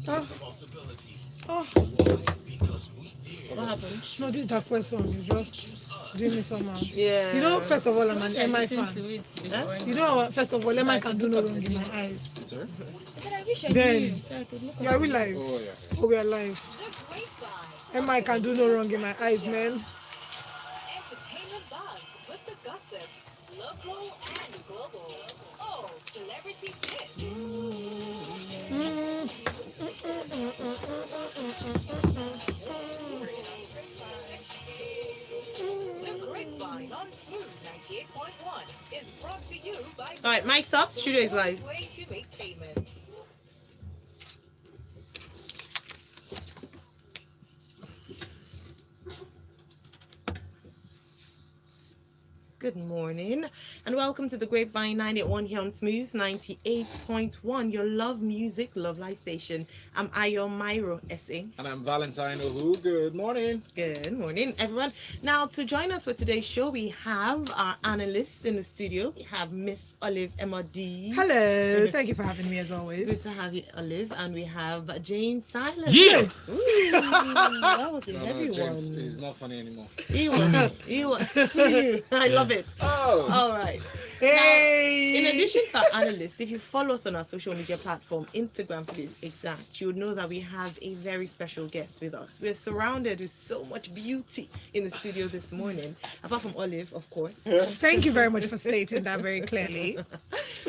Oh, oh. What happened? No, this dark first song is just doing me somehow. Yeah. You know, first of all, I'm an I MI listened fan. to it Huh? before. You know, first of all, MI I can could do look no up wrong the in my lyrics. eyes. Sir? I said, I wish I Then, knew, so I could look yeah, up we the live. Oh, yeah. Oh, we are live. MI can do no wrong in my eyes, man. Entertainment buzz with the gossip, local and global. Oh, celebrity gist. Mm. The Grapevine on Smooth 98.1 is brought to you by All right, mic's up. the Studio is right live. way to make payments. Good morning, and welcome to the Grapevine 981 here on Smooth 98.1. Your love music, love life station. I'm Ayo Mairo Ese. And I'm Valentine Ohu. Good morning. Good morning, everyone. Now, to join us for today's show, we have our analysts in the studio. We have Miss Olive Emodi. Hello, thank you for having me as Good always. to have you, Olive. And we have James Silas. Yeah. Ooh, that was a No, heavy James, one. he's not funny anymore. He was. I love it. Oh. All right. Hey! In addition to our analysts, if you follow us on our social media platform, Instagram to be exact, you would know that we have a very special guest with us. We're surrounded with so much beauty in the studio this morning, apart from Olive, of course. Thank you very much for stating that very clearly.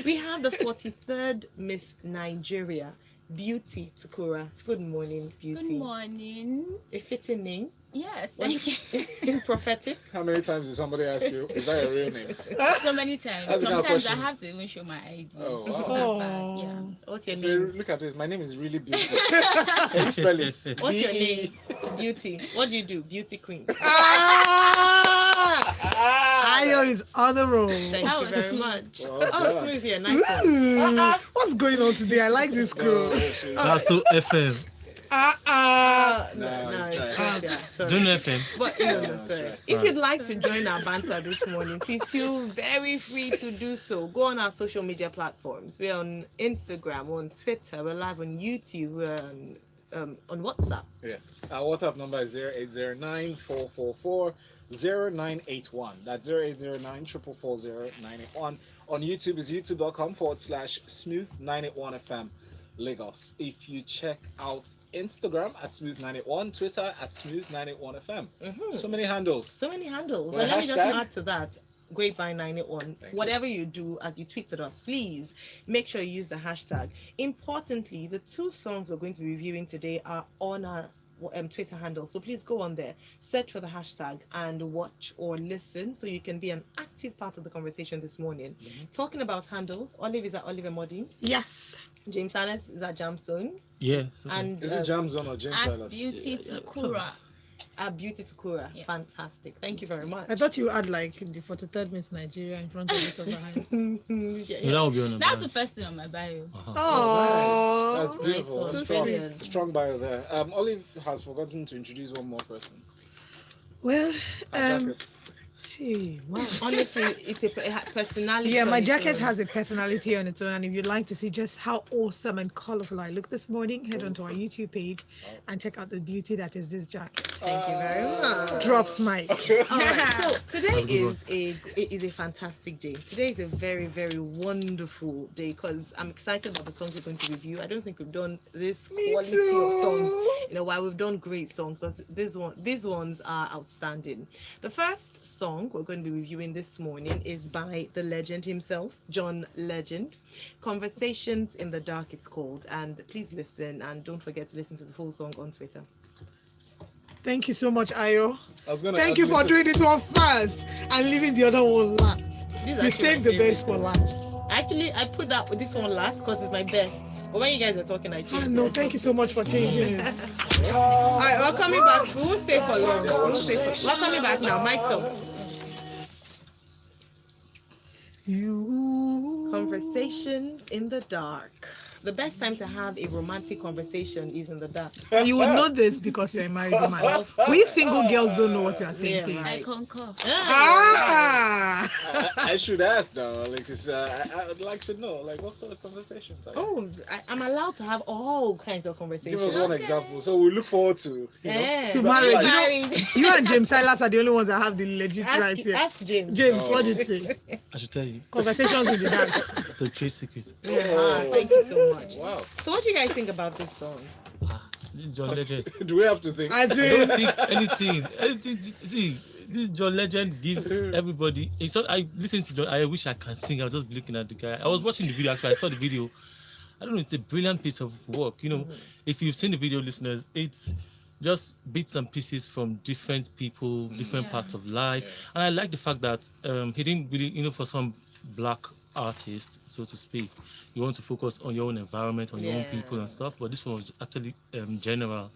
We have the 43rd Miss Nigeria, Beauty Tukura. Good morning, Beauty. Good morning. A fitting name. Yes, thank you. Prophetic. How many times did somebody ask you, is that your real name? So many times. That's the kind of Sometimes I questions. have to even show my ID. Oh, wow. It's Oh. not bad, yeah. What's your So name? look at this. My name is really beautiful. Can you spell it? What's your name? Beauty. What do you do? Beauty queen. Ah! Ayo is on the roll. Thank That you was very smooth. much. Well Oh, done. smooth here. Nice one. What's going on today? I like this crew. No, she's- That's so FM. No, it's trash. yeah, sorry. Don't FM. But No, no, it's sorry. right. If Right. you'd like to join our banter this morning, please feel very free to do so. Go on our social media platforms. We're on Instagram, we're on Twitter, we're live on YouTube, we're on WhatsApp. Yes. Our WhatsApp number is 0809 444 0981. That's 0809 444 0981. On YouTube is youtube.com/smooth981fm Lagos. If you check out Instagram at smooth981, Twitter at smooth981fm. So many handles. So many handles. Well, And let me just hashtag? add to that. Grapevine 981. Thank you. Whatever you do as you tweet at us, please make sure you use the hashtag. Importantly, the two songs we're going to be reviewing today are on our Twitter handle. So please go on there, search for the hashtag, and watch or listen so you can be an active part of the conversation this morning. Talking about handles, Olive is at Olive Emodi, Yes. James Silas is at Jamstone, Yeah. it's okay. and Is it Jam Zone or James At Silas? Beauty Yeah, Tukura. Beauty Tukura. Yes. Fantastic. Thank you very much. I thought you had like the 43rd Miss Nigeria in front of it or behind. Yeah, No, that will be on the That's the brand. first thing on my bio. Uh-huh. Oh, That's beautiful. Nice one. Strong, Brilliant. strong bio there. Olive has forgotten to introduce one more person. Well, Her jacket. hey, wow. Honestly, it's a personality. Yeah, my on its jacket own. has a personality on its own, and if you'd like to see just how awesome and colorful I look this morning, head onto our YouTube page and check out the beauty that is this jacket. Thank you very much. Drops mic. All right, so today That's a good is a fantastic day. Today is a very, very wonderful day because I'm excited about the songs we're going to review. I don't think we've done this Me quality of songs too. in a while. We've done great songs, but these ones are outstanding. The first song we're going to be reviewing this morning is by the legend himself, John Legend. Conversations in the Dark, it's called. And please listen, and don't forget to listen to the full song on Twitter. Thank you so much, Ayo. I was gonna Thank add you for Mr. doing this one first and leaving the other one last. This is You actually saved my the best for favorite. last. Actually, I put this one last because it's my best. But when you guys are talking, I Ah, changed no, it. thank you so much for changing it. All right, we're coming back. We won't stay for long. We're coming back now. Mike's up. You. Conversations in the Dark the best time to have a romantic conversation is in the dark. You would know this because you're a married woman. We single girls don't know what you are saying, Yeah, please. I right. concur. Ah! I should ask though, like, 'cause, I'd like to know, like, what sort of conversations? Oh, I'm allowed to have all kinds of Give us conversations. one example, so we look forward to, you know. Yeah. To marriage. You know, Married. you and James Silas are the only ones that have the legit right here. Ask James. James, Oh. what did you say? I should tell you. Conversations in the dark. It's a trade secret. Yeah, thank you so much. Wow. So, what do you guys think about this song? This is John Legend. Do we have to think? I I think don't think anything. See, this John Legend gives everybody. It's not, I listen to John. I wish I can sing. I was just looking at the guy. I was watching the video. Actually, I saw the video. I don't know. It's a brilliant piece of work. You know, if you've seen the video, listeners, it's just bits and pieces from different people, different Yeah. parts of life. Yeah. And I like the fact that he didn't really, you know, for some black artists, so to speak, you want to focus on your own environment, on your own people and stuff. But this one was actually general,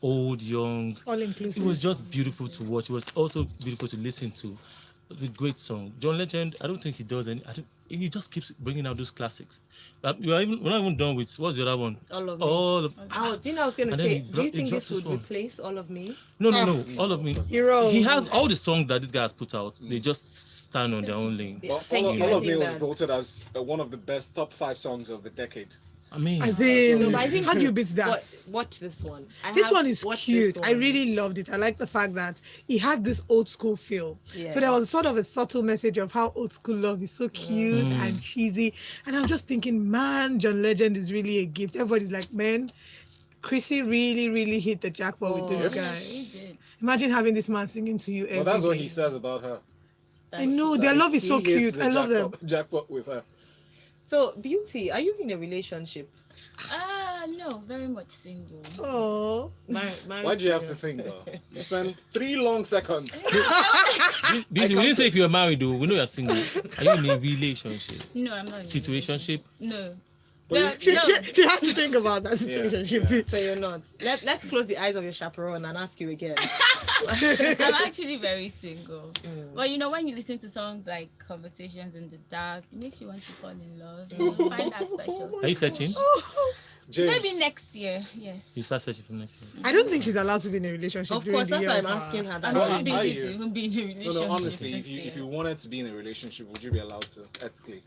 old, young. all It inclusive. was just beautiful to watch. It was also beautiful to listen to. It was a great song. John Legend, I don't think he does any. He just keeps bringing out those classics. We're not even done with, what's the other one? All of me. All of, Do you know I was going to And then say, he do you he think drops this this would one. replace All of Me? no, all of me. Hero. He has all the songs that this guy has put out. They just stand on their own lane. Yeah, All, thank all, you. all I of me think was that- voted as one of the best top 5 songs of the decade. I mean, As in, No, but I think- how do you beat that? Watch this one. This one is watched cute. this I one. really loved it. I like the fact that he had this old school feel. Yeah. So there was sort of a subtle message of how old school love is so cute Mm. and cheesy. And I'm just thinking, man, John Legend is really a gift. Everybody's like, man, Chrissy really, really hit the jackpot with this Oh. Yeah, guy. he did. Imagine having this man singing to you every Well, that's what day. he says about her. I know, their love is so He hits cute. the I love them. jackpot with her. So, Beauty, are you in a relationship? No, very much single. Oh, Married Why do you have to single? think though? You spend 3 long seconds. we didn't say if you're married though. We know you're single. Are you in a relationship? No, I'm not. in a Situationship? No. But No, she, no. she had to think about that Yeah, situation. yeah. So you're not. Let's close the eyes of your chaperone and ask you again. I'm actually very single. Mm. But you know, when you listen to songs like Conversations in the Dark, it makes you want to fall in love. You know, find that special. Are you searching? James, Maybe next year, yes. You start searching for next year. I don't think she's allowed to be in a relationship. Of during course, the that's year why I'm of her- asking her that. I'm Well, too I busy hear. to even be in a No, relationship. honestly, this if you year. wanted to be in a relationship, would you be allowed to ethically?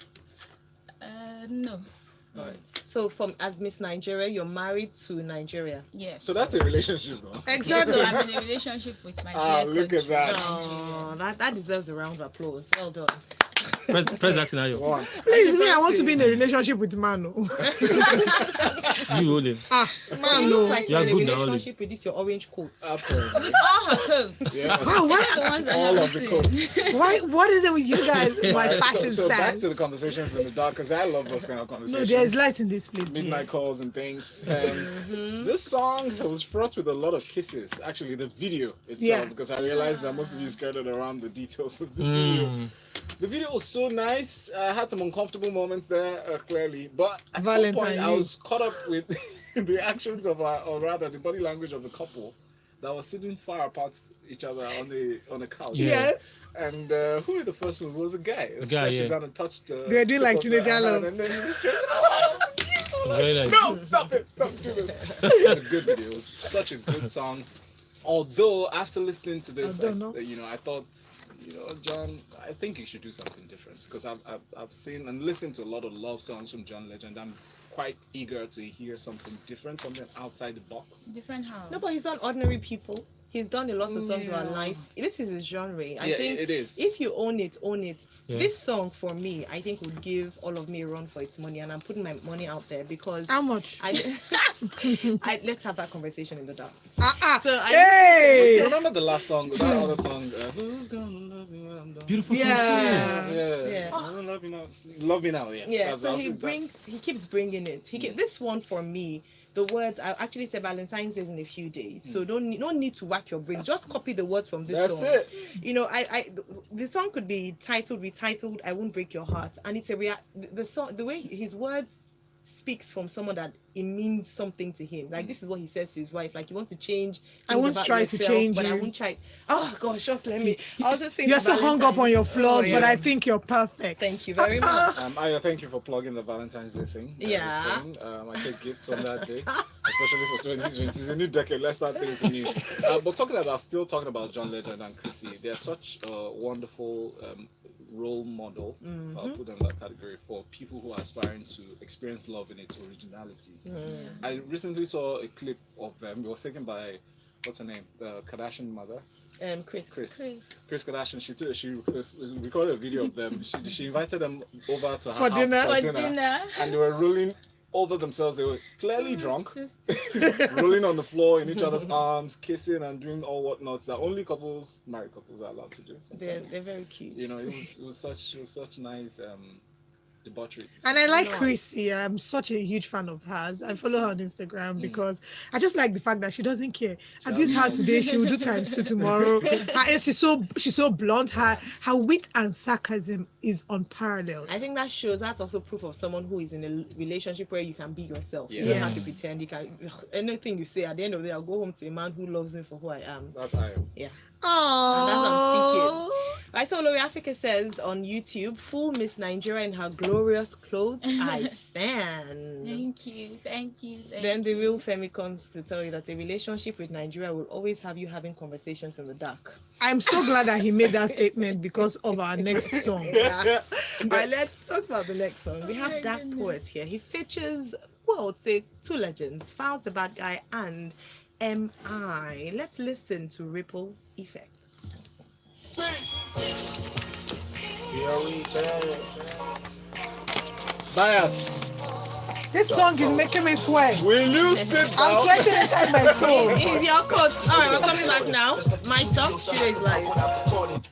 No. Alright. So, as Miss Nigeria, you're married to Nigeria. Yes. So that's a relationship, though. Yes, Exactly. so I'm in a relationship with my Ah, dear look at country, that. Nigeria. That deserves a round of applause. Well done. Press that scenario. Go on. Please, me, I want to be in a relationship with Mano. You hold him. Ah, You Mano. look like You are you're in a good now, relationship with this your orange coat. Apparently. All her coats. Yeah. Wow, They're the ones that All have of the seen. Why? What is it with you guys? My Alright, fashion so back sense. to the conversations in the dark, because I love those kind of No, conversations. there's light in this place. Midnight calls and things. Mhm. This song was fraught with a lot of kisses. Actually, the video itself, Yeah. because I realized that most of you skirted around the details of the video. Mm. The video was so nice. I had some uncomfortable moments there, clearly, but at some Valentine point I Ohu. was caught up with the actions of, or rather, the body language of the couple that was sitting far apart each other on the couch. Yeah. Yes. And who the first one was? A guy. The guy, Stretched his yeah. hand and touched. They're doing tip like of her teenager hand, love. And then he just straight. Oh, that was cute. I'm like, Very nice. no, stop it! Don't do this. It was a good video. It was such a good song. Although after listening to this, I thought, John, I think you should do something different, because I've seen and listened to a lot of love songs from John Legend. I'm quite eager to hear something different, something outside the box. Different house. No, but he's done Ordinary People. He's done a lot of songs about Yeah. life. This is his genre. I Yeah, think it is. if you own it, own it. Yeah. This song for me, I think would give All of Me a run for its money, and I'm putting my money out there because How much? let's have that conversation in the dark. So Hey! Remember the last song, that other song, Who's Gonna Love Me When I'm Done? Beautiful Yeah. song Yeah. I wanna love you now. Love me now, yes. Yeah, That's- so that's- he keeps bringing it. This one for me, the words I actually said Valentine's Day is in a few days, so no need to whack your brain. Just copy the words from this That's song. it. The song could be retitled, I Won't Break Your Heart, and it's the song, the way his words speaks from someone that it means something to him. Like this is what he says to his wife. Like you want to change. I things won't about try to yourself, change but I you. won't try. Oh gosh, just let me. I was just saying. You're to so hung up Valentine- on your flaws, Oh, but yeah. I think you're perfect. Thank you very much. Aya, thank you for plugging the Valentine's Day thing. Yeah. this thing. I take gifts on that day, especially for 2020. It's a new decade. Let's start things new. But still talking about John Legend and Chrissy, they're such a wonderful role model, if I'll put them in that category, for people who are aspiring to experience love in its originality. I recently saw a clip of them. It was taken by, what's her name? The Kardashian mother. Chris Kardashian. She recorded a video of them. She invited them over to her For house dinner? for For dinner. and they were rolling over themselves. They were clearly drunk, rolling on the floor in each other's arms, kissing and doing all whatnot that only married couples are allowed to do. They're very cute. You know, it was such nice debauchery. to see. And I like Nice. Chrissy. I'm such a huge fan of hers. I follow her on Instagram because I just like the fact that she doesn't care. Abuse her today, she will do times two tomorrow. And she's so blunt. Her wit and sarcasm is unparalleled. I think that's also proof of someone who is in a relationship where you can be yourself. You Yeah. don't have to pretend. You can anything you say at the end of the day, I'll go home to a man who loves me for who I am. That's Ayo. Oh, Right, so Lori Africa says on YouTube, full Miss Nigeria in her glorious clothes, I stand. Thank you. Then the real Femi comes to tell you that a relationship with Nigeria will always have you having conversations in the dark. I'm so glad that he made that statement because of our next song. Yeah. Alright, let's talk about the next song. We Oh have my Dark goodness. Poet here. He features, well, I'd say two legends, Files the Bad Guy and M.I. Let's listen to Ripple Effect. Bias. This song is making me sweat. Will you sit I'm down? sweating inside my soul. It's your coach. Alright, we're coming back now. My song studio is live.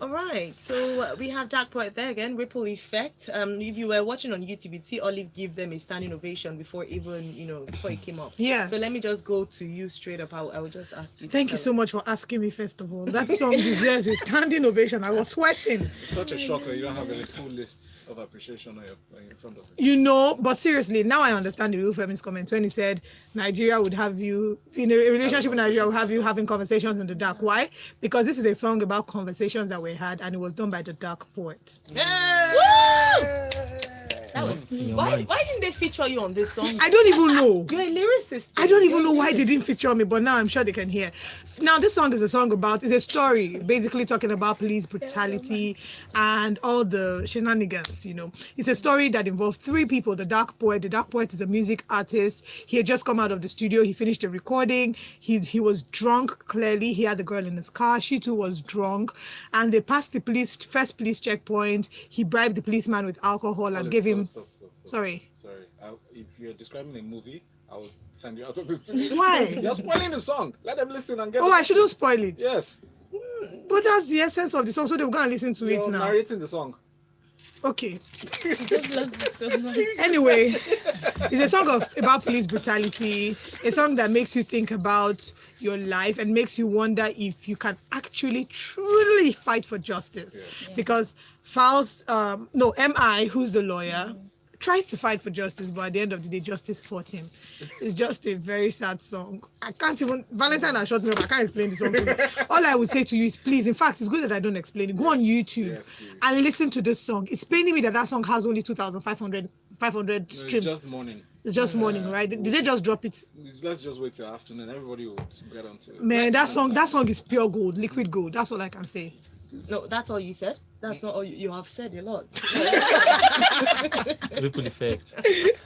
Alright, so we have Dark Poet there again, Ripple Effect. If you were watching on YouTube, you'd see Olive give them a standing ovation before even, before it came up. Yes. So let me just go to you straight up. I will just ask you. Thank you so much for asking me, first of all. That song deserves a standing ovation. I was sweating. It's such a shock that you don't have any full list of appreciation on in front of it. But seriously, now I understand the real feminist comment when he said Nigeria would have you, in a relationship with Nigeria, would have you having conversations in the dark. Why? Because this is a song about conversations that we had, and it was done by the Dark Poet. That was In me. your Why mind. didn't they feature you on this song? I don't even know. You're a lyricist. I don't even know why they didn't feature me, but now I'm sure they can hear. Now, this song is it's a story basically talking about police brutality and all the shenanigans, It's a story that involves three people. The Dark Poet. The Dark Poet is a music artist. He had just come out of the studio. He finished the recording. He was drunk, clearly. He had the girl in his car. She too was drunk. And they passed the first police checkpoint. He bribed the policeman with alcohol and gave him... Stop. Sorry. If you're describing a movie, I will send you out of the studio. Why? You're spoiling the song. Let them listen and get. Oh, I shouldn't spoil it. Yes. But that's the essence of the song, so they'll go and listen to You're it now. narrating the song. Okay. He just loves it so much. Anyway, it's a song about police brutality, a song that makes you think about your life and makes you wonder if you can actually truly fight for justice. Yeah. Because M.I., who's the lawyer, tries to fight for justice, but at the end of the day, justice fought him. It's just a very sad song. Valentine has shut me up. I can't explain this song to you. All I would say to you is, please, in fact, it's good that I don't explain it. Go on YouTube Yes, please. and listen to this song. It's paining me that song has only 2,500 No, it's streams. just morning. It's just morning, right? Did they just drop it? Let's just wait till afternoon. Everybody will get onto it. Man, that song is pure gold, liquid gold. That's all I can say. No, that's all you said. That's not all you have said a lot. Ripple effect.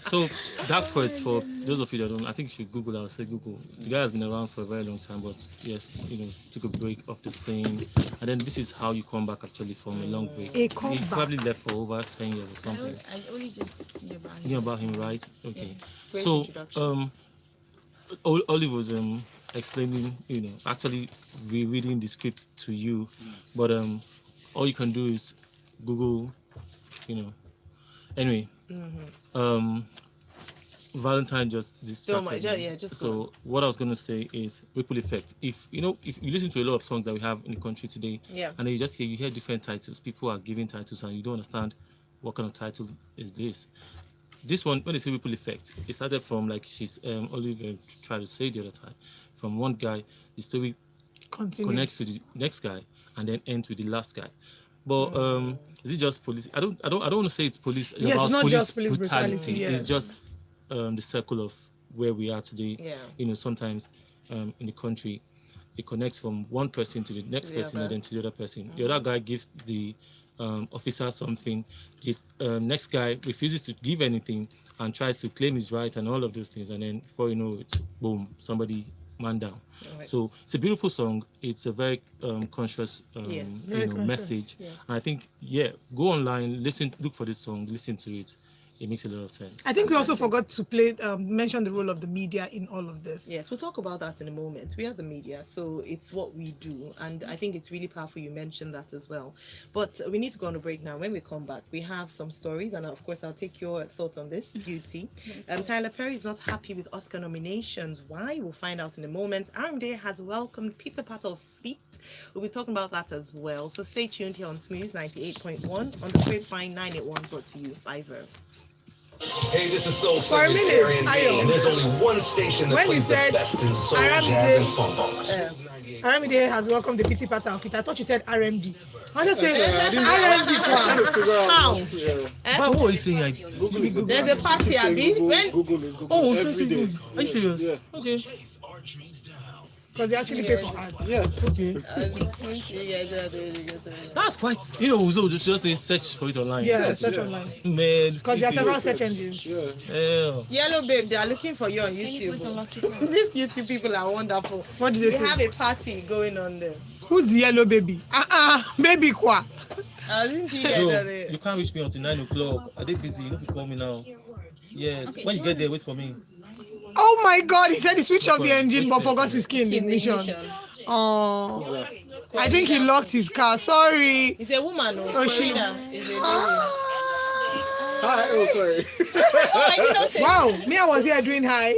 So Dark Poet, for those of you that don't, I think you should Google. I'll say Google. The guy has been around for a very long time, but yes, took a break off the scene, and then this is how you come back actually from a long break. A He comeback. probably left for over 10 years or something. I only just knew about him. You know about him, right? Okay. Great So introduction. Olive was explaining, actually rereading the script to you, but all you can do is Google, Anyway, Valentine just distracted me. just go So what I was gonna say is ripple effect. If you listen to a lot of songs that we have in the country today, Yeah. and then you hear different titles. People are giving titles, and you don't understand what kind of title is this? This one, when they say ripple effect, it started from like she's Olive tried to say the other time, from one guy, the story Continue. connects to the next guy and then ends with the last guy. But is it just police? I don't want to say it's police. It's Yes, about not just police brutality, yes. It's just the circle of where we are today. Yeah. You know, sometimes in the country, it connects from one person to the next the person other. and then to the other person. The other guy gives the officer something. The next guy refuses to give anything and tries to claim his right and all of those things. And then before you know it, boom, somebody man down. Right. So it's a beautiful song. It's a very conscious Yes. Very conscious. message. Yeah. And I think, go online, look for this song, listen to it. It makes a lot of sense. I think we also forgot to mention the role of the media in all of this. Yes, we'll talk about that in a moment. We are the media, so it's what we do. And I think it's really powerful you mentioned that as well. But we need to go on a break now. When we come back, we have some stories. And of course, I'll take your thoughts on this. Beauty. Tyler Perry is not happy with Oscar nominations. Why? We'll find out in a moment. RMD has welcomed Peter Patter of Feet. We'll be talking about that as well. So stay tuned here on Smooth 98.1 on the Grapevine 981, brought to you by Verve. Hey, this is Soul For a Singer minute, Terry and Ayo. Dane, and there's only one station that When we plays the said best in soul, RMD, jazz, and funk. RMD has welcomed the Pity Patter of it. I thought you said RMD. I just said I didn't- RMD. trying to figure out How? what, yeah. But what are you saying? Like, Google is the There's a best. party, Say Abi. Google, When- Google is Google oh, every interesting. day. Are you serious? Yeah. Okay. Because they actually pay for ads. Yeah. Okay. That's quite, so just say search for it online. Yeah, Search, search yeah. online. Man. Because there are several search engines. Yeah. Yeah. Yellow Babe, they are looking for you on YouTube. These YouTube people are wonderful. What did We they have say? a party going on there. Who's the yellow baby? Baby kwa. I didn't see you guys Bro, are there. you can't reach me until 9 o'clock. Are they busy? You know if you call me now. Yes. Okay, When you so get there, wait for me. Oh my God, he said he switched off the Okay. engine but forgot his key in the ignition. Ignition. Oh, I think he locked his car. Sorry. It's a woman. Oh, she- Florida. It's a lady. Hi. Oh, sorry. I did not say- Wow, me, I was here doing high.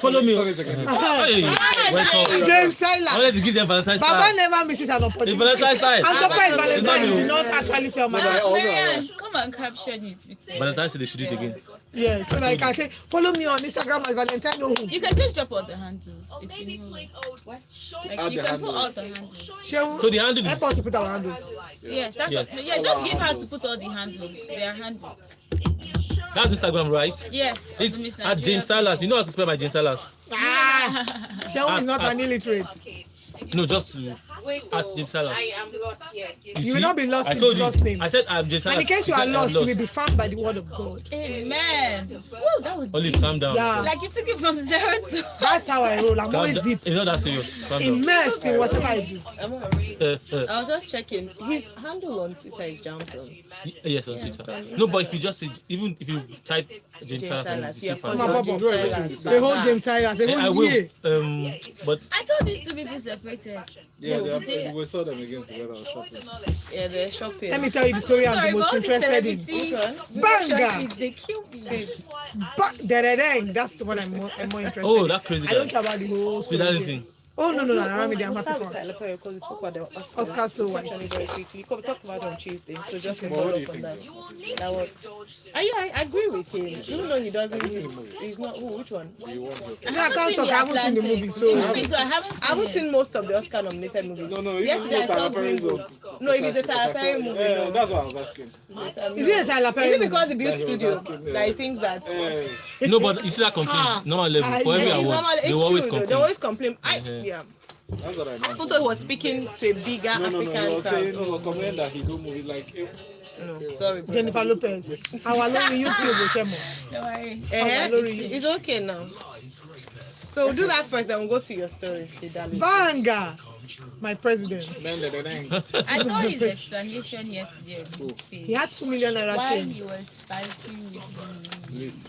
Follow me. Sorry, again. Hey, welcome. James I Silas. wanted to give them Valentine's Baba style. never misses an It's opportunity. Valentine's style. I'm surprised It's not Valentine you. did not actually sell my No, I also Marianne, come and caption it. With Valentine's Day, they should do it again. Yeah, so like I say, follow me on Instagram as Valentine Ohu. You can just drop all the handles. If you know. What? Add Like you the can put all handles. the handles. Shehu, So the handle help is us to put our handles. Yes, that's Yes. what. Yeah, All just our give her to handles. put all the handles. Their handles. that's Instagram, right? Yes. It's Miss at Nigeria James Silas. You know how to spell my James Silas? Shehu is not an illiterate. No, just at James Silas. am lost here. You will not be lost I in told you. Jesus' name. I said I'm James Silas. And in case you are said I'm lost, you will be found by the word of God. Amen. Woo, that was Olive, deep. calm down. Yeah. Like you took it from 0 to. That's how I roll. I'm Calm always down. deep, It's not that serious. Calm down. immersed in whatever I do. I was just checking. His handle on Twitter is Johnson. Yes, on Twitter. No, but if you just say, even if you type James James Silas, Salas. you Yeah, see for Come on, fast. Bobo. Do everything the same. The whole James Silas, the I whole will. year. But I told these two people separated. Yeah, No, we saw them again together. I was shopping. Yeah, they're shopping. Let me tell you the story I'm Sorry, the most but all these interested in. celebrity Banger! relationships, they kill me. That's the one I'm more interested oh, in. that crazy I don't guy. care about the whole Speed story. anything. Oh, no, around me, I'm We'll happy start for with Tyler Perry because we spoke about the Oscar so touch on it very quickly. We talked about it on Tuesday, so just to Well, what follow do you up on that. think? That was, I agree with him. Even though he doesn't, Have you seen the movie? he's not. Who? Which one? You want your No, I can't talk. I haven't seen the movie, so- So I haven't seen I haven't it. seen most of the Oscar nominated movies. No, Yesterday I even saw Tyler Green Perry's Book. own. No, if it's a Tyler Perry movie, Yeah, no. that's what I was asking. Is it a Tyler Perry Is it movie? because the Beauty That he was Studio asking, yeah. that he thinks that? Hey. No, but you see that complaint, normal level, for every It's award, normal. It's they will always true, though. They complain. always complain. Yeah. That's what I I meant. thought he was speaking to a bigger No, African he was saying, crowd. he was complaining that his own movie, like, No, sorry, bro. Jennifer Lopez. Our lonely YouTube, Oshemo. Don't worry. It's okay now. So do that first, then we'll go to your story, darling. Banga! My president. I saw his explanation yesterday on his He page. had 2 million naira While change. he was fighting with Please.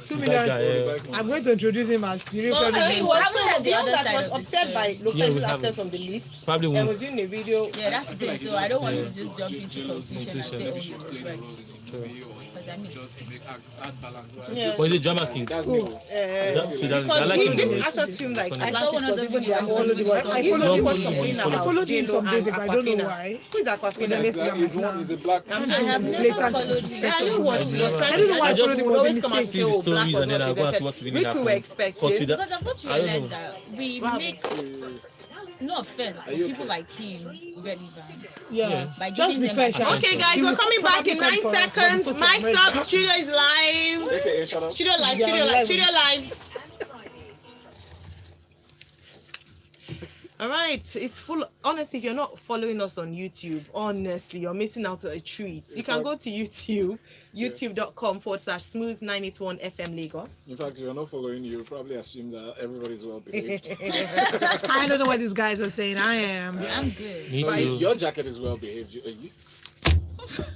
2 That million. guy, I'm going to introduce him as the Well, real I mean, He we was haven't heard the the other that side was of the upset by story. Yeah, we Lopez's haven't. absence from the list Probably and won't. was doing a video. Yeah, that's the feel like thing. he So I don't want Yeah. to just jump into conclusion and say, oh, he was right. Because I mean, Just to make add balance. Yeah. But is it drama king? That's me. Because I like him this though. actors film like I saw one Atlantis of was those even their videos own. when he was I on followed him Don't complaining follow about followed him J-Lo some days and ago. I don't know Aquafina. why. Who is With the Aquafina? list that He's now. one. He's a black. I'm I just have It's never blatant followed you. disrespect. Ayo was trying I to don't know why I followed just him would was a always come and mistake. say, See the oh, black stories was and then not I'll go and see represented. what really Which we happened. were Because with expecting. that, Because I've got to I don't realize know. that we Wow. make, no offense, but Are you people okay? like him relevant. Yeah. By Just giving be them patient. attention. Okay, guys, He we're will coming back in probably 9 come for us, but seconds. it's okay. Mic's up, studio is live. AKA shut up. Studio live, Yeah, studio I'm live, live. studio live. And Fridays. All right, it's full. Honestly, if you're not following us on YouTube, honestly, you're missing out on a treat. You can go to YouTube, youtube.com/smooth981 FM Lagos. In fact, if you're not following, you probably assume that everybody's well behaved. I don't know what these guys are saying. I am. I'm good. Me No, too. your jacket is well behaved.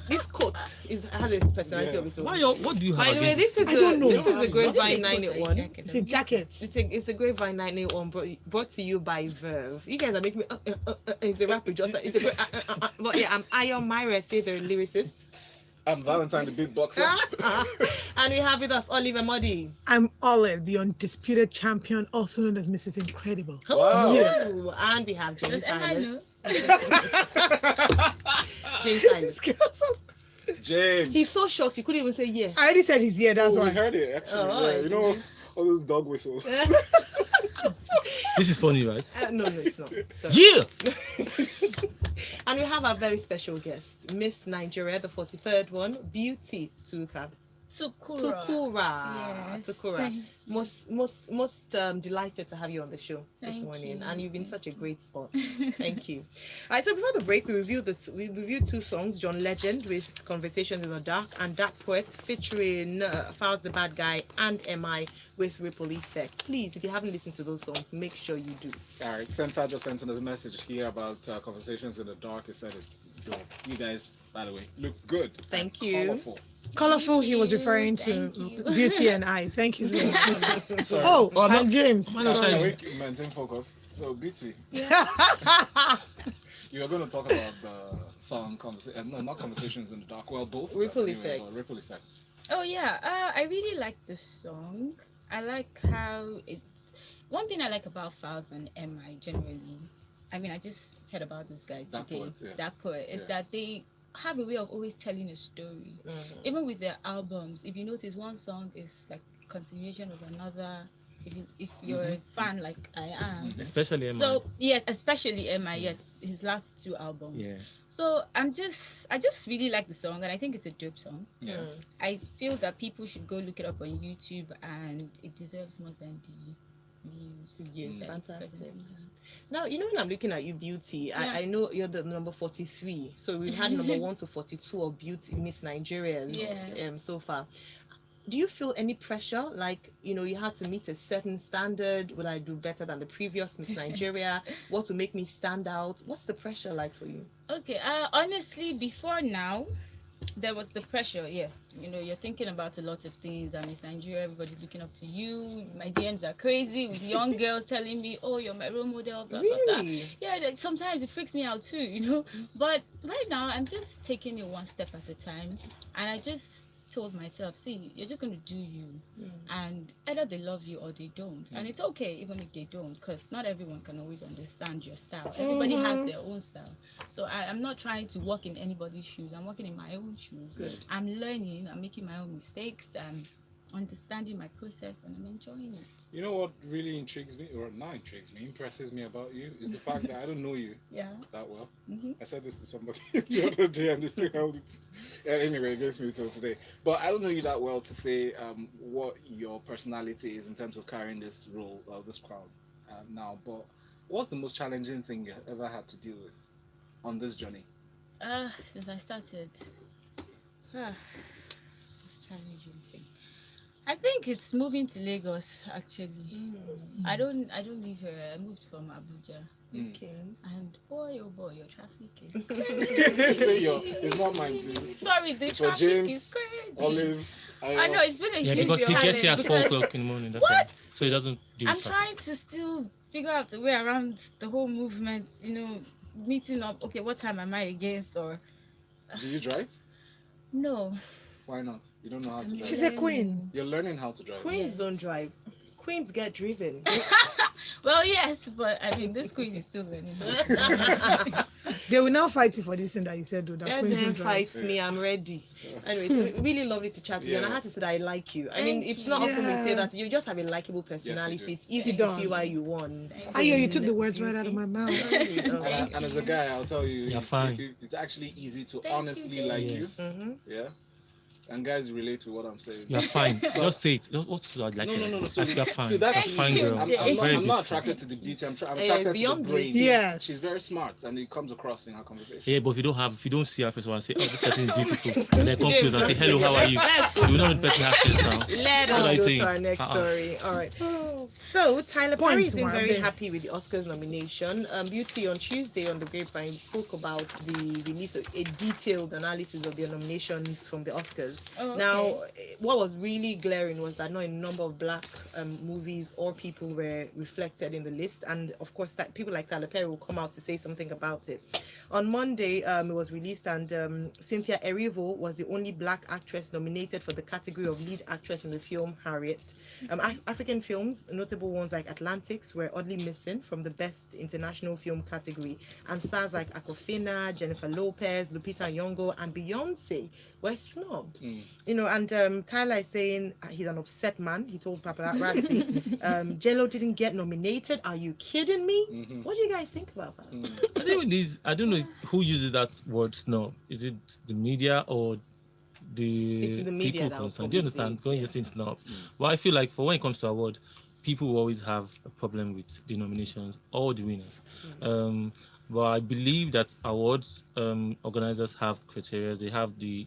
This coat has a personality of its own. What do you have By the way, against this is I don't know. this is the Was it Grapevine a coat or a 981. jacket? It's a jacket. It's a Grapevine 981 brought to you by Verve. You guys are making me. It's the rapper just like. But yeah, I'm Ayo Mairo Ese, the lyricist. I'm Valentine, the beatboxer. And we have with us Oliver Emodi. I'm Olive, the undisputed champion, also known as Mrs. Incredible. Wow. Ooh, and we have James Does Emma Silas. know? James Silas. James. He's so shocked he couldn't even say yeah. I already said he's here, that's We why. heard it actually. Oh, yeah, you know all those dog whistles. This is funny, right? No, it's not. Sorry. Yeah! And we have our very special guest, Miss Nigeria, the 43rd one, Beauty Tukura. Yes. Tukura. Most delighted to have you on the show this Thank morning, you. and you've been such a great sport. Thank you. All right, so before the break, we reviewed 2 songs: John Legend with "Conversations in the Dark" and "Dark Poet" featuring Fowls the Bad Guy and MI with "Ripple Effect." Please, if you haven't listened to those songs, make sure you do. All right, Senfa just sent us a message here about Conversations in the Dark. He said it's dope. You guys, by the way, look good. Thank you. Colorful. Colorful, he was referring to Thank you. Beauty and I. Thank you so much. Sorry. Oh, Oh, and James. I'm not Sorry, sorry. we maintain focus. So, Beauty, you are going to talk about the song, no, not Conversations in the Dark. Well, both. Ripple anyway, Effect. but Ripple Effect. Oh yeah, I really like the song. I like how it's. One thing I like about Fowls and MI generally, I mean, I just heard about this guy That today. poet, yes. That poet is Yeah. that they have a way of always telling a story. Even with their albums, if you notice, one song is like continuation of another. If you're a fan like I am. Especially Emma. So yes, especially MI, yes, his last 2 albums. Yeah. So I just really like the song, and I think it's a dope song. Yeah. I feel that people should go look it up on YouTube, and it deserves more than the views. Yes, that it fantastic. presently has. Now, you know, when I'm looking at you, Beauty, Yeah. I know you're the number 43. So we've had number 1 to 42 of Beauty Miss Nigerians Yeah. so far. Do you feel any pressure? Like, you know, you had to meet a certain standard. Will I do better than the previous Miss Nigeria? What will make me stand out? What's the pressure like for you? Okay, honestly, before now, there was the pressure. Yeah, you know, you're thinking about a lot of things. And Miss Nigeria, everybody's looking up to you. My DMs are crazy with young girls telling me, "Oh, you're my role model." Blah, blah, blah. Really? Yeah, sometimes it freaks me out too, you know. But right now, I'm just taking it one step at a time, and I just told myself, see, you're just going to do you, and either they love you or they don't, and it's okay even if they don't, because not everyone can always understand your style. Everybody has their own style, so I'm not trying to walk in anybody's shoes. I'm walking in my own shoes. Good. I'm learning, I'm making my own mistakes, I'm understanding my process, and I'm enjoying it. You know what really intrigues me, or not intrigues me, impresses me about you, is the fact that I don't know you Yeah. that well. Mm-hmm. I said this to somebody the other day and they still held it. Yeah, anyway, it gets me till today. But I don't know you that well to say what your personality is in terms of carrying this role, this crown now. But what's the most challenging thing you ever had to deal with on this journey? Since I started, it's challenging thing. I think it's moving to Lagos actually. I don't live here. I moved from Abuja. Okay. And boy, oh boy, your traffic is Say it's not mine, please. sorry, the It's for traffic James, is crazy. Olive. I know it's been a Yeah, huge because he gets here at 4 challenge o'clock in the morning. That's What? why. So he doesn't do I'm traffic. trying to still figure out the way around the whole movement, meeting up. Okay, what time am I against? Or Do you drive? no. Why not? You don't know how to drive. She's a queen. You're learning how to drive. Queens don't drive. Queens get driven. Well, yes, but I mean, this queen is still learning. They will now fight you for this thing that you said, though. That Let queens them don't drive. fight me. I'm ready. Anyway, it's really lovely to chat with you, and I Yeah. had to say that I like you. I mean, Thank it's you. not often we say Yeah. that. You just have a likable personality. do. It's easy She to does. see why you won. Ayo, you took the words right out of my mouth. And as a guy, I'll tell you, You're fine. It's actually easy to Thank you, honestly James. like Yes. Mm-hmm. you. Yeah. And guys relate to what I'm saying. You're fine. Just say it. What's like? No. You're fine. So that's You're fine, you. girl. I'm Very not beautiful. attracted to the beauty. I'm Yeah, attracted to beyond the brain. beauty. Yes. She's very smart, and it comes across in her conversation. Yeah, but if you don't see her first one, say, oh, this person is beautiful, and then come close and say, hello, how are you? You know the person has face now. Let What are us you go saying? to our next Uh-uh. story. All right. So Tyler Perry has been Points, very Wambe. happy with the Oscars nomination. Beauty on Tuesday on the Grapevine spoke about the release of a detailed analysis of their nominations from the Oscars. Oh, okay. Now, what was really glaring was that not a number of black movies or people were reflected in the list, and of course, that people like Tyler Perry will come out to say something about it. On Monday, it was released, and Cynthia Erivo was the only black actress nominated for the category of lead actress in the film Harriet. African films, notable ones like Atlantics, were oddly missing from the best international film category, and stars like Aquafina, Jennifer Lopez, Lupita Nyong'o, and Beyonce were snubbed. And Tyler is saying he's an upset man. He told Paparazzi, Jello didn't get nominated. Are you kidding me? Mhm. What do you guys think about that? I think with these, I don't know who uses that word snob. Is it the media or the It's the media people that will concerned? Do you probably understand? say, Going yeah. to say snob. Well, I feel like for when it comes to award, people will always have a problem with the nominations or the winners. But I believe that awards organizers have criteria. They have the,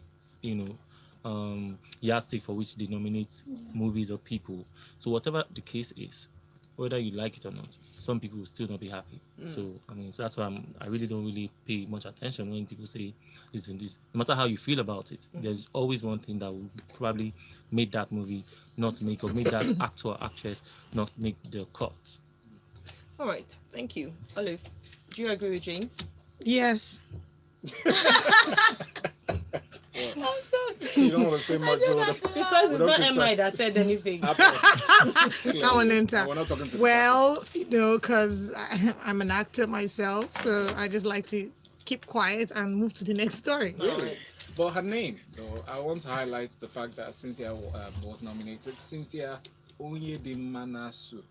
yardstick for which they nominate movies or people. So whatever the case is, whether you like it or not, some people will still not be happy. So so that's why I really don't really pay much attention when people say this and this. No matter how you feel about it, there's always one thing that will probably make that movie not make, or make that actor or actress not make the cut. All right, thank you. Olive, do you agree with James? Yes. You don't want to say much, so Because We it's don't not criticize. MI that said anything. That one enter. We're not talking to Well, because I'm an actor myself, so I just like to keep quiet and move to the next story. Really? But her name, though, I want to highlight the fact that Cynthia was nominated. Cynthia Onyedimanasu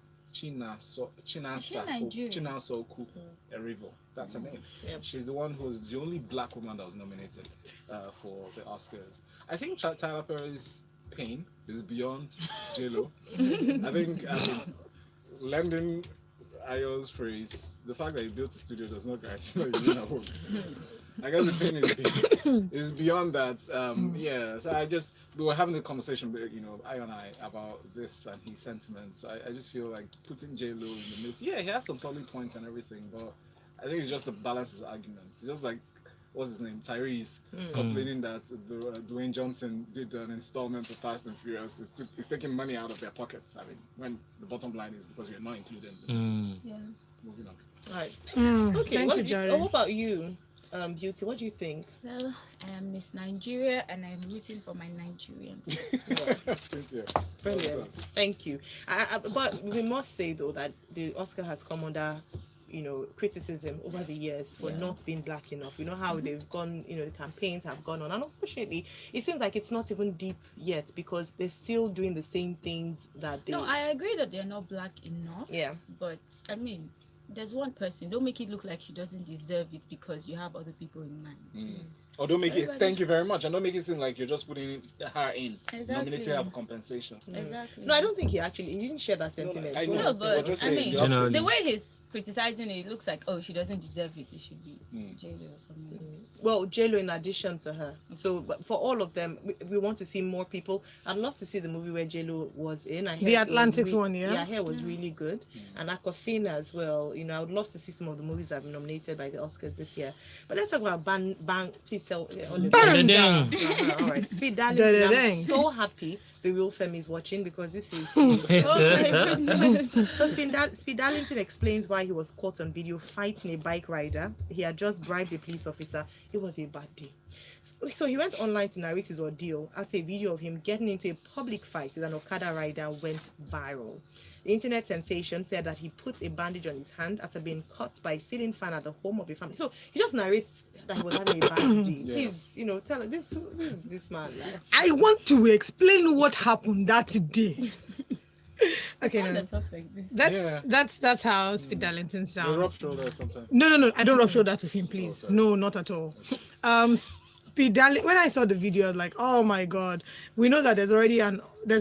Nigerian? Chinasoku Erivo. That's her name. Yep. She's the one who was the only black woman that was nominated for the Oscars. I think Tyler Perry's pain is beyond J-Lo. I think lending Ayo's phrase, the fact that he built a studio does not guarantee that you win I guess the pain is beyond that. So we were having a conversation, Ayo and I, about this and his sentiments. So I just feel like putting J-Lo in the midst. Yeah, he has some solid points and everything, but I think it's just to balance his arguments. It's just like, what's his name, Tyrese, complaining that Dwayne Johnson did an installment of Fast and Furious. It's taking money out of their pockets. I mean, when the bottom line is because you're not included. Yeah. Moving on. All right. Okay, Thank you, Jared. what about you, Beauty? What do you think? Well, I am Miss Nigeria and I'm rooting for my Nigerians. Cynthia. Brilliant. Thank you. But we must say, though, that the Oscar has come under criticism over the years for not being black enough. We know how they've gone, the campaigns have gone on, and unfortunately it seems like it's not even deep yet, because they're still doing the same things that they No, I agree that they're not black enough. yeah But I mean, there's one person. Don't make it look like she doesn't deserve it because you have other people in mind. Or don't make it, Everybody- thank you very much, and don't make it seem like you're just putting her in. Exactly. Nominating her for compensation. Exactly. no, I don't think he didn't share that sentiment. I What know, No, I'm saying. but We're just I saying mean, you have to- Generally. the way he's criticizing it, it looks like, oh, she doesn't deserve it. It should be J-Lo or something. Well, J-Lo in addition to her. So but for all of them, we want to see more people. I'd love to see the movie where J-Lo was in. I heard The it was Atlantis one, yeah? Yeah, I heard it was really good. And Aquafina as well. You know, I would love to see some of the movies that have been nominated by the Oscars this year. But let's talk about Bang. Please tell all the Bang! All right. Speed Darling. Da-da-dang. I'm so happy the real Femi is watching because this is Oh my goodness. so Speed Darlington explains why he was caught on video fighting a bike rider. He had just bribed a police officer. It was a bad day. So he went online to narrate his ordeal after a video of him getting into a public fight with an Okada rider went viral. The internet sensation said that he put a bandage on his hand after being caught by a ceiling fan at the home of a family. So he just narrates that he was having a bad day. Yeah. Please, you know, tell us this man. Like, I want to explain what happened that day. Okay, Sound no. that talks like this. Yeah. That's how Speed Darlington They rub sounds. shoulders sometimes. No, I don't rub shoulders with him, please. sorry. No, not at all. Speed Darling, when I saw the video, I was like, oh my God, we know that there's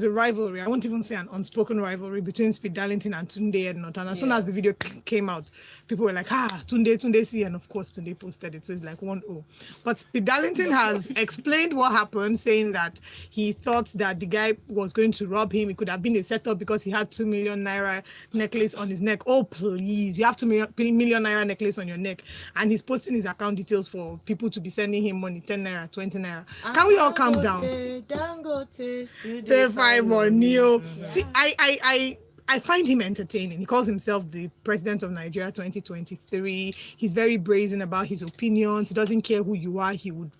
a rivalry. I won't even say an unspoken rivalry between Speed Darlington and Tunde Ednot. And as soon as the video came out, people were like, Tunde see, and of course Tunde posted it. So it's like 1-0. But Speed Darlington has explained what happened, saying that he thought that the guy was going to rob him. It could have been a setup because he had 2 million naira necklace on his neck. Oh, please, you have 2 million naira necklace on your neck. And he's posting his account details for people to be sending him money, 10 naira, 20 naira. Can we all calm down? They find money. See, I find him entertaining. He calls himself the president of Nigeria 2023. He's very brazen about his opinions. He doesn't care who you are. He would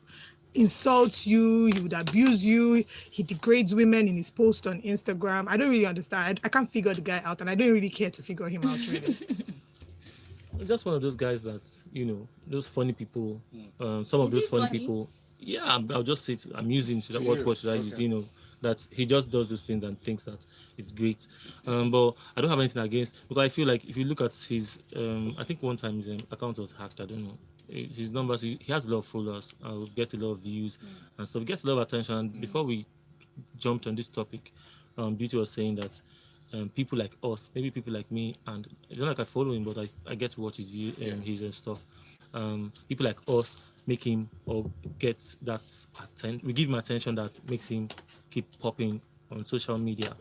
insult you. He would abuse you. He degrades women in his post on Instagram. I don't really understand. I can't figure the guy out, and I don't really care to figure him out, really. Just one of those guys that, you know, those funny people, some of Is those he funny funny? people, yeah, I'll just say I'm using, To what you, word should I use, okay. you know, that he just does those things and thinks that it's great. But I don't have anything against, because I feel like if you look at his, I think one time his account was hacked, I don't know. His numbers, he has a lot of followers, gets a lot of views and stuff, gets a lot of attention. And before we jumped on this topic, Beauty was saying that people like us, maybe people like me, and it's not like I follow him, but I get to watch his stuff. People like us make him or get that attention. We give him attention that makes him keep popping on social media.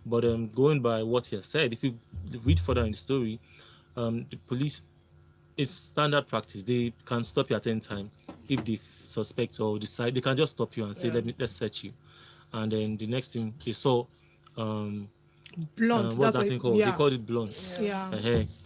But going by what he has said, if you read further in the story, the police, it's standard practice. They can stop you at any time if they suspect or decide. They can just stop you and say, let's search you. And then the next thing they saw, Blunt. what's that thing called? Yeah. They called it blunt. Yeah.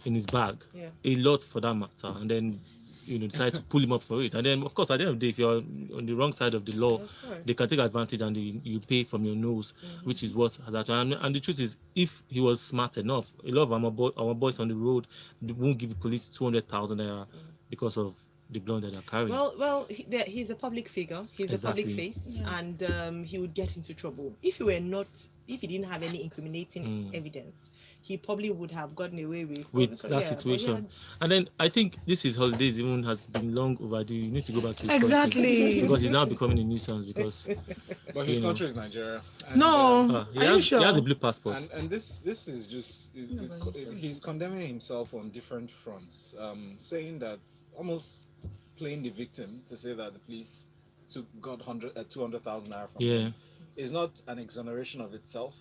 In his bag. Yeah. A lot for that matter. And then, you know, decide to pull him up for it. And then, of course, at the end of the day, if you're on the wrong side of the law, they can take advantage and you pay from your nose, which is what that. And the truth is, if he was smart enough, a lot of our boys on the road, they won't give the police 200,000 naira because of the blunt that they're carrying. Well, he's a public figure. He's a public Exactly. face, and he would get into trouble if he didn't have any incriminating evidence. He probably would have gotten away with that situation. And then I think this is holidays even has been long overdue. You need to go back to his country. Exactly. Because he's now becoming a nuisance because But his You know. country is Nigeria. And, No. he Are you has sure? a blue passport. And this is just he's condemning himself on different fronts, saying that almost playing the victim to say that the police got 200,000 naira from him is not an exoneration of itself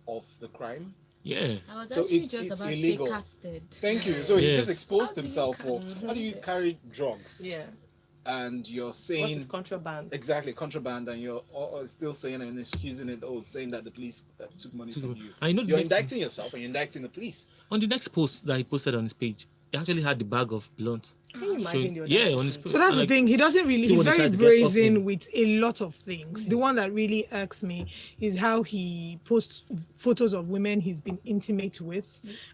of the crime. Yeah. I was So actually it's just about illegal. to say casted. Thank you. So he Yes. just exposed How do you himself for cast? how do you carry drugs Yeah. and you're What saying is contraband? exactly contraband and you're still saying and excusing it, saying that the police took money from you. I know You're the next, indicting yourself and you're indicting the police. on the next post that he posted on his page, he actually had the bag of blunt. Can you imagine the Yeah, audacity? on his So that's the like, thing. He doesn't really. see He's what they very tried to get off brazen him. with a lot of things. The one that really irks me is how he posts photos of women he's been intimate with,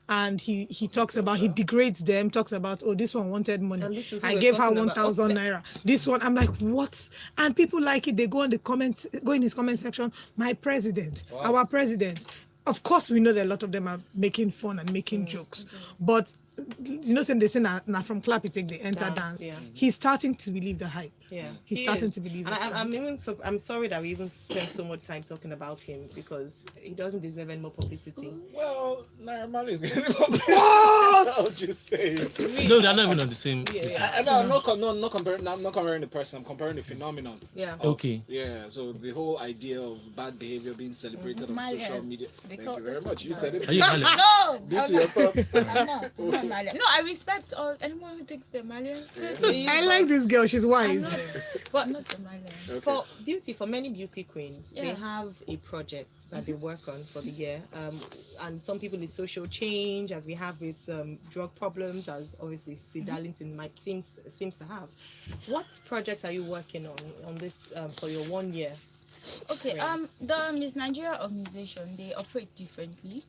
and he talks about, he degrades them. Talks about, oh, this one wanted money. And this was I what gave we're her talking about. 1,000 naira. This one, I'm like, what? And people like it. They go in the comments, go in his comment section. My president, Wow. our president. Of course, we know that a lot of them are making fun and making jokes, but you know, saying they say na from clap you take the enter dance. Yeah. He's starting to believe the hype. Yeah, He's he starting is. to believe And it. I'm sorry that we even spent so much time talking about him because he doesn't deserve any more publicity. Well, Naira Marley is getting up. What? I'll just say. No, they're not even on the same. Yeah. No, I'm not comparing the person. I'm comparing the phenomenon. Yeah. of- Okay. Yeah. So the whole idea of bad behavior being celebrated on Malian. social media. They Thank call you very us much. You Malian. said it. Are you Malian? No, Beauty your thoughts. I'm not Malian. No, I respect all anyone who thinks they're Malian. Good for you, I but like this girl. She's I'm wise. not, But I'm not a Malian. Okay. for many beauty queens, they Yeah. have a project that they work on for the year. And some people need social change, as we have with drug problems, as obviously Sweet Darlington might seems to have. What project are you working on this for your 1 year? Okay, Right. the Miss Nigeria organization, they operate differently.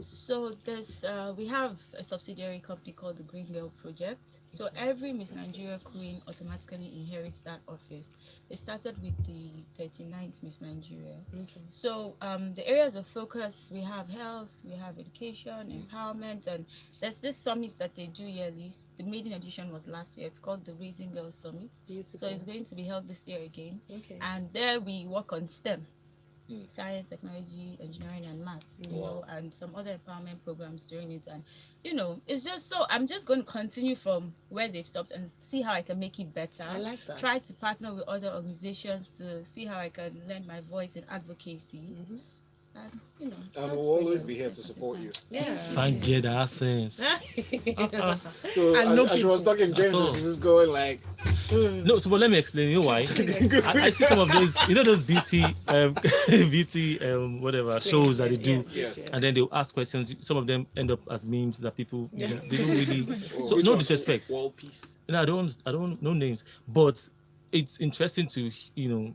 So there's we have a subsidiary company called the Green Girl Project. So every Miss Nigeria queen automatically inherits that office. It started with the 39th Miss Nigeria. Okay. So the areas of focus, we have health, we have education, empowerment, and there's this summit that they do yearly. The maiden edition was last year. It's called the Raising Girls Summit. Beautiful. So it's going to be held this year again. Okay. And there we work on STEM. Mm. Science, technology, engineering, and math, you Wow. know, and some other empowerment programs during it. And, you know, it's just so I'm just going to continue from where they've stopped and see how I can make it better. I like that. Try to partner with other organizations to see how I can lend my voice in advocacy. Mhm. And, you know, And that's we'll what always it be is here at to the support time. you. Yeah. Can't get that sense. So And no as she was people. talking, James At all. was just going like, No, so but let me explain. You know why? I see some of those, you know, those beauty, whatever shows that they do, Yes. and then they'll ask questions. Some of them end up as memes that people, you know, they don't really. Oh, So which no one? disrespect. Wall piece. No, I don't know names, but it's interesting to, you know,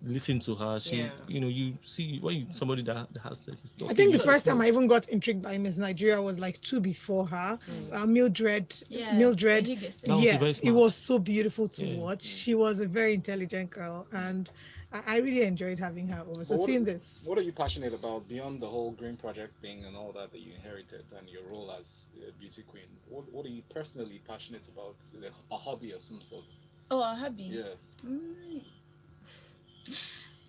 listen to her. She, Yeah. you know, you see when somebody that has sex is I talking. think the first time I even got intrigued by Miss Nigeria was like 2 before her. Mildred. Yeah. Mildred. You get That was very Yes, it smart. was so beautiful to Yeah. watch. She was a very intelligent girl, and I really enjoyed having her over. So But seeing this, What are you passionate about beyond the whole green project thing and all that you inherited and your role as a beauty queen? What are you personally passionate about? A hobby of some sort? Oh, a hobby. Yeah. Mm.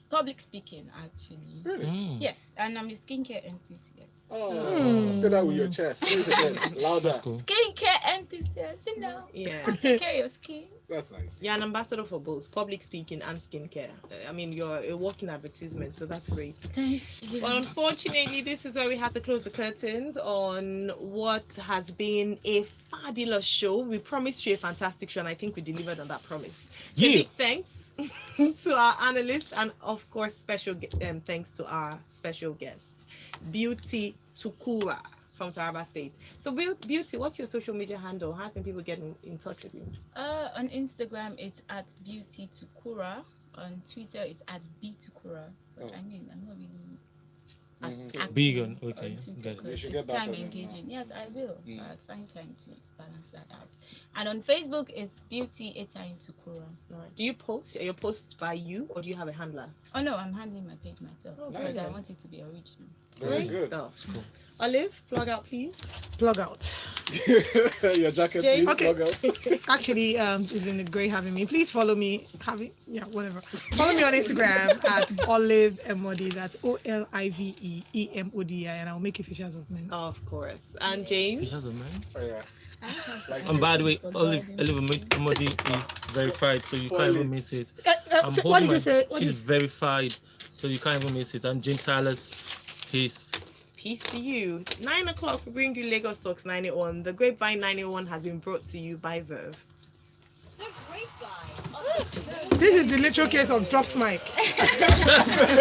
Public speaking, actually. Really? Mm. Yes, and I'm a skincare enthusiast. Oh, say that with your chest. Say it again, louder. That's cool. Skincare enthusiast, you know. Yeah. Take care of your skin. That's nice. You're an ambassador for both public speaking and skincare. I mean, you're a walking advertisement, so that's great. Thank you. Well, unfortunately, this is where we had to close the curtains on what has been a fabulous show. We promised you a fantastic show, and I think we delivered on that promise. So Yeah. big thanks to our analyst, and of course, special thanks to our special guest, Beauty Tukura from Taraba State. So, Beauty, what's your social media handle? How can people get in touch with you? On Instagram, it's at Beauty Tukura. On Twitter, it's at B2Kura. But Oh. I mean, I'm not really Mhm. active Big one, okay, on Twitter got it. 'cause You should it's get back time on it now. engaging. Yes, I will. Mm. I'll find time to balance that out. And on Facebook, it's Beauty Etsanyi Tukura. Right. Do you post? Are your posts by you, or do you have a handler? Oh no, I'm handling my page myself Oh, because I nice. want it to be original. Very Great good. stuff. Cool. Olive, plug out, please. plug out. Your jacket, James? please. Okay. Plug out. Actually, it's been great having me. Please follow me. Whatever. Follow me on Instagram at Olive Emodi. That's OLIVEEMODI, and I'll make you fishes of men. Of course. And James. Fishes of man. Oh, yeah. I don't have Like- And by the way, Olive Emodi is verified, so you Spoil can't it. even miss it. I'm What holding did you say? What She's did- verified, so you can't even miss it. I'm James Silas. Peace. Peace to you. 9 o'clock, we bring you Lagos Talks 91. The Grapevine 91 has been brought to you by Verve. The Grapevine on the This is the literal case of drops mic.